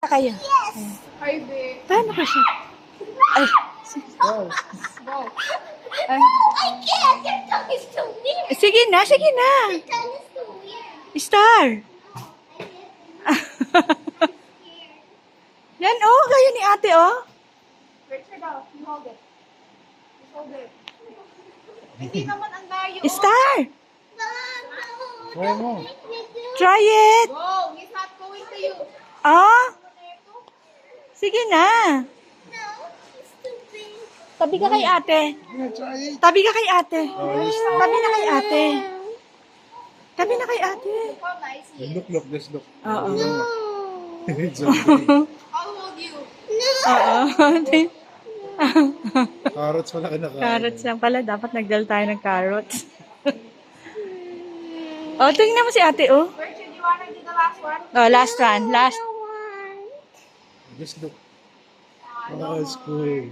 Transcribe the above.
Kayo. Hi, babe. Paano ka siya? Ay. Go. Ay. I can't! Your tongue is too weird! Sige na, sige na. Your tongue is too weird! Star. Yan, oh. Gaya ni ate, oh. Richard, you hold it. Just hold it. Hindi naman ang layo. Star. Try mo. Try it. Go! He's not going to you. Ah. Sige na. No, it's too big. Tabi ka kay ate. Tabi ka kay ate. Tabi na kay ate. Tabi na kay ate. How nice he is. Look, just look. Oo. It's okay. I'll hold you. Oo. Carrots wala ka nakain. Carrots lang pala. Dapat nagdala tayo ng carrots. Oh, tingnan mo si ate, oh. Richard, you wanna do the last one? Oh, last one. Last. Just look. Oh, it's cool.